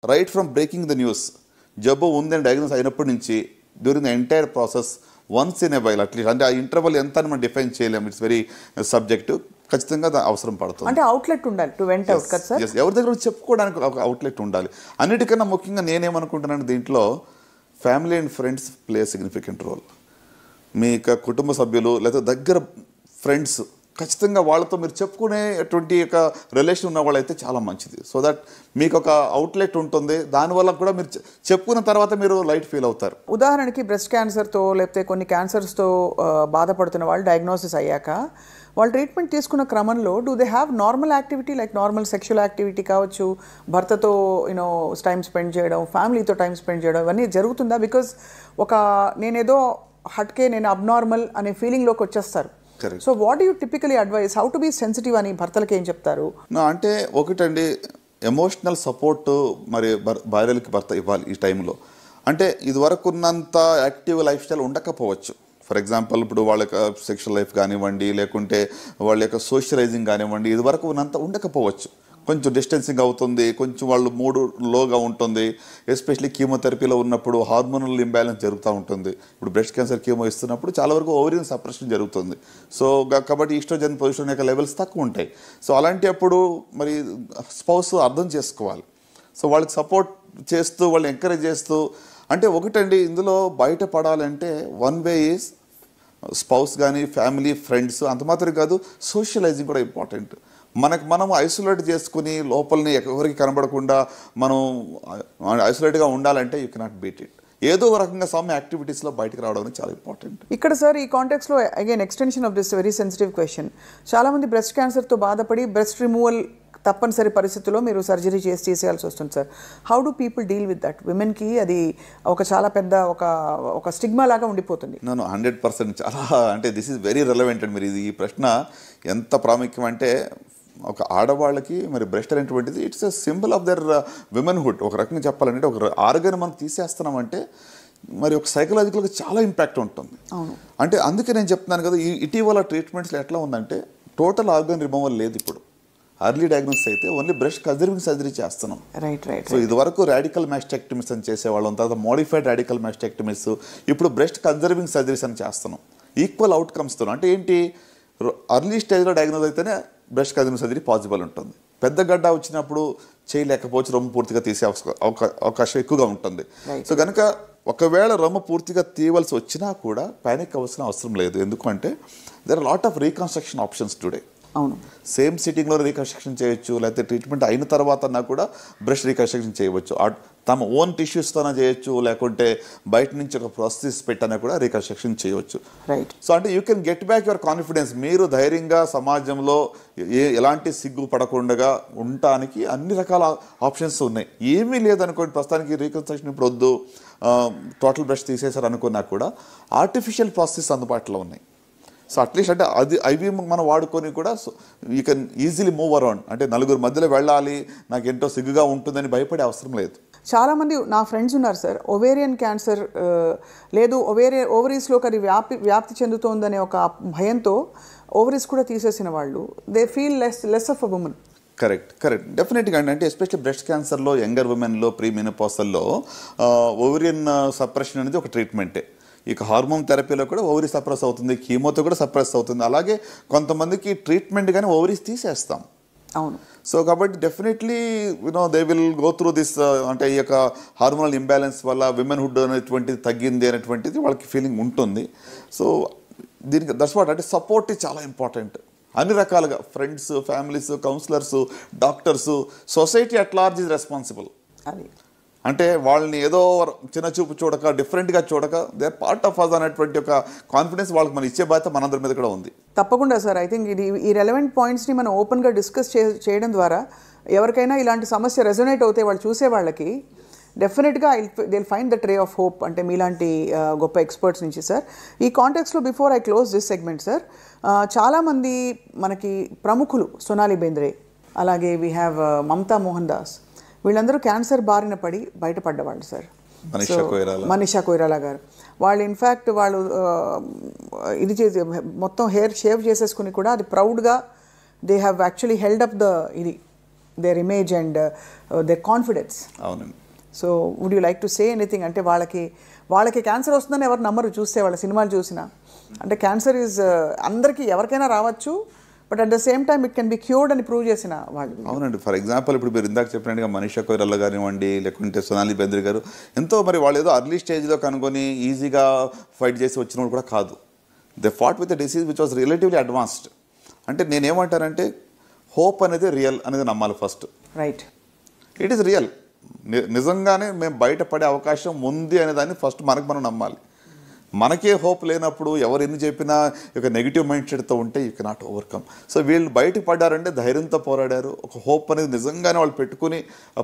Right from breaking the news, జబ్బు ఉందని diagnose అయినప్పటి నుంచి during the entire process once in a while at least, అంటే ఆ ఇంటర్వల్ ఎంత అని మనం డిఫైన్ చేయలేము, ఇట్స్ వెరీ సబ్జెక్టివ్. ఖచ్చితంగా అవసరం పడుతుంది. అంటే అవుట్లెట్ ఉండాలి టు వెంట్ అవుట్ కదా సార్. ఎవరి దగ్గర చెప్పుకోవడానికి ఒక అవుట్లెట్ ఉండాలి. అన్నిటికన్నా ముఖ్యంగా నేనేమనుకుంటున్నాను, దీంట్లో family and friends play significant role. మీ కుటుంబ సభ్యులు లేదా దగ్గర ఫ్రెండ్స్ ఖచ్చితంగా వాళ్ళతో మీరు చెప్పుకునేటువంటి ఒక రిలేషన్ ఉన్న వాళ్ళైతే చాలా మంచిది. సో దట్ మీకు ఒక అవుట్లెట్ ఉంటుంది, దానివల్ల కూడా మీరు చెప్పుకున్న తర్వాత మీరు లైట్ ఫీల్ అవుతారు. ఉదాహరణకి బ్రెస్ట్ క్యాన్సర్తో లేకపోతే కొన్ని క్యాన్సర్స్తో బాధపడుతున్న వాళ్ళు డయాగ్నోసిస్ అయ్యాక వాళ్ళు ట్రీట్మెంట్ తీసుకున్న క్రమంలో do they have normal activity like normal sexual activity కావచ్చు, భర్తతో టైం స్పెండ్ చేయడం, ఫ్యామిలీతో టైం స్పెండ్ చేయడం, ఇవన్నీ జరుగుతుందా? బికాజ్ నేనేదో హట్కే, నేను అబ్నార్మల్ అనే ఫీలింగ్లోకి వచ్చేస్తారు. So what do you typically advise, how to be sensitive అని భర్తలకి ఏం చెప్తారు? అంటే ఒకటండి, ఎమోషనల్ సపోర్ట్ మరి భార్యలకి భర్త ఇవ్వాలి ఈ టైంలో. అంటే ఇదివరకు ఉన్నంత యాక్టివ్ లైఫ్ స్టైల్ ఉండకపోవచ్చు. ఫర్ ఎగ్జాంపుల్ ఇప్పుడు వాళ్ళ యొక్క సెక్షువల్ లైఫ్ కానివ్వండి, లేకుంటే వాళ్ళ యొక్క సోషలైజింగ్ కానివ్వండి, ఇదివరకు ఉన్నంత ఉండకపోవచ్చు. కొంచెం డిస్టెన్సింగ్ అవుతుంది, కొంచెం వాళ్ళు మూడు లోగా ఉంటుంది. ఎస్పెషలీ కీమోథెరపీలో ఉన్నప్పుడు హార్మోనల్ ఇంబ్యాలెన్స్ జరుగుతూ ఉంటుంది. ఇప్పుడు బ్రెస్ట్ క్యాన్సర్ కీమో ఇస్తున్నప్పుడు చాలా వరకు ఓవరియన్ సప్రెషన్ జరుగుతుంది. సో కాబట్టి ఈస్ట్రోజన్ పొజిషన్ యొక్క లెవెల్స్ తక్కువ ఉంటాయి. సో అలాంటి అప్పుడు మరి స్పౌస్ అర్థం చేసుకోవాలి. సో వాళ్ళకి సపోర్ట్ చేస్తూ, వాళ్ళు ఎంకరేజ్ చేస్తూ, అంటే ఒకటండి ఇందులో బయటపడాలంటే వన్ వే ఈజ్ స్పౌస్ కానీ ఫ్యామిలీ ఫ్రెండ్స్, అంత మాత్రం కాదు, సోషలైజింగ్ కూడా ఇంపార్టెంట్. మనం ఐసోలేట్ చేసుకుని లోపలని ఎవరికి కనబడకుండా మనం ఐసోలేట్గా ఉండాలంటే యూ కెనాట్ బీట్ ఇట్. ఏదో రకంగా సమ్ యాక్టివిటీస్లో బయటకు రావడం చాలా ఇంపార్టెంట్. ఇక్కడ సార్ ఈ కాంటెక్స్లో again extension of this very sensitive question, చాలామంది బ్రెస్ట్ క్యాన్సర్తో బాధపడి బ్రెస్ట్ రిమూవల్ తప్పనిసరి పరిస్థితుల్లో మీరు సర్జరీ చేసేయాల్సి వస్తుంది sir. How do people deal with that? విమెన్కి అది ఒక చాలా పెద్ద ఒక స్టిగ్మా లాగా ఉండిపోతుంది. నేను 100% చాలా, అంటే దిస్ ఈజ్ వెరీ రెలవెంట్ అండి. మీరు ఈ ప్రశ్న ఎంత ప్రాముఖ్యం అంటే, ఒక ఆడవాళ్ళకి మరి బ్రెస్ట్ అనేటువంటిది it's a symbol of their womanhood. ఒక రకంగా చెప్పాలంటే ఒక ఆర్గన్ మనం తీసేస్తున్నామంటే మరి ఒక సైకలాజికల్గా చాలా ఇంపాక్ట్ ఉంటుంది. అంటే అందుకే నేను చెప్తున్నాను కదా, ఈ ఇటీవల ట్రీట్మెంట్స్లో ఎట్లా ఉందంటే టోటల్ ఆర్గన్ రిమూవల్ లేదు. ఇప్పుడు అర్లీ డయాగ్నోస్ అయితే ఓన్లీ బ్రెస్ట్ కన్జర్వింగ్ సర్జరీ చేస్తున్నాం. సో ఇదివరకు రాడికల్ మాస్టెక్టమీస్ అని చేసేవాళ్ళం, తర్వాత మోడిఫైడ్ రాడికల్ మాస్టెక్టమీస్, ఇప్పుడు బ్రెస్ట్ కన్జర్వింగ్ సర్జరీస్ అని చేస్తున్నాం. ఈక్వల్ అవుట్కమ్స్తో. అంటే ఏంటి, అర్లీ స్టేజ్లో డయాగ్నోస్ అయితేనే బ్రెస్ట్ కన్జర్వింగ్ సర్జరీ పాసిబుల్ ఉంటుంది. పెద్ద గడ్డ వచ్చినప్పుడు చేయలేకపోవచ్చు, రొమ్ము పూర్తిగా తీసే అవకాశం ఎక్కువగా ఉంటుంది. సో కనుక ఒకవేళ రొమ్ము పూర్తిగా తీయవలసి వచ్చినా కూడా పానిక్ అవ్వాల్సిన అవసరం లేదు. ఎందుకంటే there are lot of reconstruction options today. అవును, సేమ్ సిట్టింగ్లో రీకన్స్ట్రక్షన్ చేయొచ్చు, లేకపోతే ట్రీట్మెంట్ అయిన తర్వాత కూడా బ్రెస్ట్ రీకన్స్ట్రక్షన్ చేయవచ్చు. తమ ఓన్ టిష్యూస్తోనే చేయొచ్చు, లేకుంటే బయట నుంచి ఒక ప్రాసెస్ పెట్టానా కూడా రీకన్స్ట్రక్షన్ చేయవచ్చు. రైట్. సో అంటే you can get back your confidence. మీరు ధైర్యంగా సమాజంలో ఎలాంటి సిగ్గు పడకుండా ఉండటానికి అన్ని రకాల ఆప్షన్స్ ఉన్నాయి. ఏమీ లేదనుకోండి ప్రస్తుతానికి రీకన్స్ట్రక్షన్ ఇప్పుడు వద్దు, టోటల్ బ్రెస్ట్ తీసేసారు అనుకున్నా కూడా ఆర్టిఫిషియల్ ప్రాసెస్ అందుబాటులో ఉన్నాయి. సో అట్లీస్ట్ అంటే అవి మనం వాడుకొని కూడా you can easily move around. అంటే నలుగురు మధ్యలో వెళ్ళాలి, నాకు ఎంతో సిగ్గుగా ఉంటుందని భయపడే అవసరం లేదు. చాలామంది నా ఫ్రెండ్స్ ఉన్నారు సార్, ఒవేరియన్ క్యాన్సర్ లేదు ఓవరీస్లోకి అది వ్యాప్తి చెందుతోందనే ఒక భయంతో ఓవరీస్ కూడా తీసేసిన వాళ్ళు, they feel less of a woman. Correct డెఫినెట్గా అండి. అంటే ఎస్పెషల్లీ బ్రెస్ట్ క్యాన్సర్లో యంగర్ ఉమెన్లో ప్రీమెనోపాజల్లో ఓవరియన్ సప్రెషన్ అనేది ఒక ట్రీట్మెంటే. ఇక హార్మోన్ థెరపీలో కూడా ఓవరీ సప్రెస్ అవుతుంది, కీమోతో కూడా సప్రెస్ అవుతుంది. అలాగే కొంతమందికి ట్రీట్మెంట్ కానీ ఓవరీస్ తీసేస్తాం. అవును. సో కాబట్టి definitely they will go through this. అంటే ఈ యొక్క హార్మోనల్ ఇంబ్యాలెన్స్ వల్ల విమెన్హుడ్ అనేటువంటిది తగ్గింది అనేటువంటిది వాళ్ళకి ఫీలింగ్ ఉంటుంది. సో దీనికి దట్స్ వాట్, అంటే సపోర్ట్ చాలా ఇంపార్టెంట్. అన్ని రకాలుగా friends, families, counsellors, doctors, society at large is responsible. అది అంటే వాళ్ళని ఏదో చిన్న చూపు చూడక, డిఫరెంట్గా చూడక, they are part of us అనేటువంటి ఒక కాన్ఫిడెన్స్ వాళ్ళకి మనం ఇచ్చే బాధ్యత మనందరి మీద కూడా ఉంది. తప్పకుండా సార్. ఐ థింక్ ఈ రెలవెంట్ పాయింట్స్ని మనం ఓపెన్గా డిస్కస్ చేయడం ద్వారా ఎవరికైనా ఇలాంటి సమస్య రెజొనేట్ అవుతే వాళ్ళు చూసే వాళ్ళకి డెఫినెట్గా they will find the ray of hope. అంటే మీలాంటి గొప్ప ఎక్స్పర్ట్స్ నుంచి సార్. ఈ కాంటెక్స్లో before I close this segment sir, చాలామంది మనకి ప్రముఖులు, సోనాలి బెంద్రే, అలాగే we have Mamata Mohandas, వీళ్ళందరూ క్యాన్సర్ బారిన పడి బయటపడ్డవాళ్ళు సార్. మనీషా కొయిరాలా గారు, వాళ్ళు ఇన్ఫ్యాక్ట్ వాళ్ళు ఇది చేసి మొత్తం హెయిర్ షేవ్ చేసేసుకుని కూడా అది ప్రౌడ్గా they have actually held up the ఇది their image and their confidence. అవునండి. So would you like to say anything? అంటే వాళ్ళకి క్యాన్సర్ వస్తుందని ఎవరు నమ్మరు చూస్తే, వాళ్ళ సినిమాలు చూసినా. అంటే క్యాన్సర్ ఈజ్ అందరికీ ఎవరికైనా రావచ్చు, but at the same time it can be cured అని ప్రూవ్ చేసిన వాళ్ళు. అవునండి. ఫర్ ఎగ్జాంపుల్ ఇప్పుడు మీరు ఇందాక చెప్పినట్టుగా మనీషా కొయిరాలా కానివ్వండి, లేకుంటే సోనాలి బెంద్రే గారు, ఎంతో మరి వాళ్ళు ఏదో అర్లీ స్టేజ్లో కనుగొని ఈజీగా ఫైట్ చేసి వచ్చిన వాళ్ళు కూడా కాదు. They fought with the disease which was relatively advanced. అంటే నేనేమంటానంటే హోప్ అనేది రియల్ అనేది నమ్మాలి first. Right, it is real. నిజంగానే మేము బయటపడే అవకాశం ఉంది అనే దాన్ని ఫస్ట్ మనం నమ్మాలి. మనకే హోప్ లేనప్పుడు ఎవరు ఎన్ని చెప్పినా ఒక నెగిటివ్ మైండ్ సెట్తో ఉంటే యూ కెనాట్ ఓవర్కమ్. సో వీళ్ళు బయటకు పడ్డారంటే ధైర్యంతో పోరాడారు. ఒక హోప్ అనేది నిజంగానే వాళ్ళు పెట్టుకుని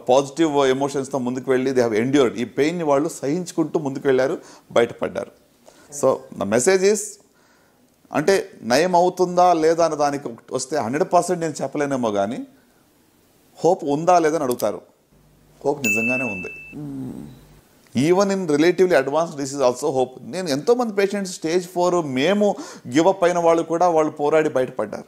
పాజిటివ్ ఎమోషన్స్తో ముందుకు వెళ్ళి దే హ్యావ్ ఎండ్యూర్డ్. ఈ పెయిన్ని వాళ్ళు సహించుకుంటూ ముందుకు వెళ్ళారు, బయటపడ్డారు. సో నా మెసేజ్ ఈస్, అంటే నయం అవుతుందా లేదా అన్న దానికి వస్తే 100% నేను చెప్పలేనేమో, కానీ హోప్ ఉందా లేదని అడుగుతారు. హోప్ నిజంగానే ఉంది. Even in relatively advanced disease also hope. నేను ఎంతోమంది పేషెంట్స్ స్టేజ్ 4 మేము గివప్ అయిన వాళ్ళు కూడా వాళ్ళు పోరాడి బయటపడ్డారు.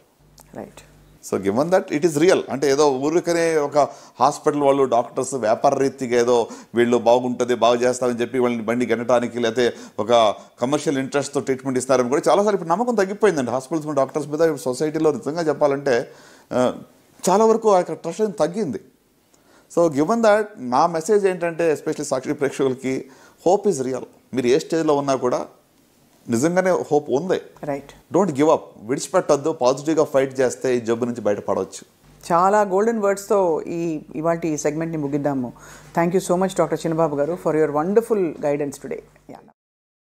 Right. So given that it is real. అంటే ఏదో ఊరికనే ఒక హాస్పిటల్ వాళ్ళు డాక్టర్స్ వ్యాపార రీతిగా ఏదో వీళ్ళు బాగుంటుంది బాగు చేస్తామని చెప్పి వాళ్ళని బండి గెనటానికి, లేకపోతే ఒక కమర్షియల్ ఇంట్రెస్ట్తో ట్రీట్మెంట్ ఇస్తారని కూడా చాలాసార్లు ఇప్పుడు నమ్మకం తగ్గిపోయిందండి హాస్పిటల్స్ డాక్టర్స్ మీద. సొసైటీలో నిజంగా చెప్పాలంటే చాలా వరకు ఆ ట్రస్ట్ తగ్గింది. సో గివెన్ దట్ నా మెసేజ్ ఏంటంటే ఎస్పెషల్లీ సాక్షి ప్రేక్షకులకి, హోప్ ఈజ్ రియల్. మీరు ఏ స్టేజ్లో ఉన్నా కూడా నిజంగానే హోప్ ఉంది. రైట్. డోంట్ గివ్ అప్, విడిచిపెట్టద్దు. పాజిటివ్గా ఫైట్ చేస్తే ఈ జబ్బు నుంచి బయటపడవచ్చు. చాలా గోల్డెన్ వర్డ్స్తో ఇవాల్టి సెగ్మెంట్ని ముగిద్దాము. Thank you so much doctor Chinnababu garu for your wonderful guidance today.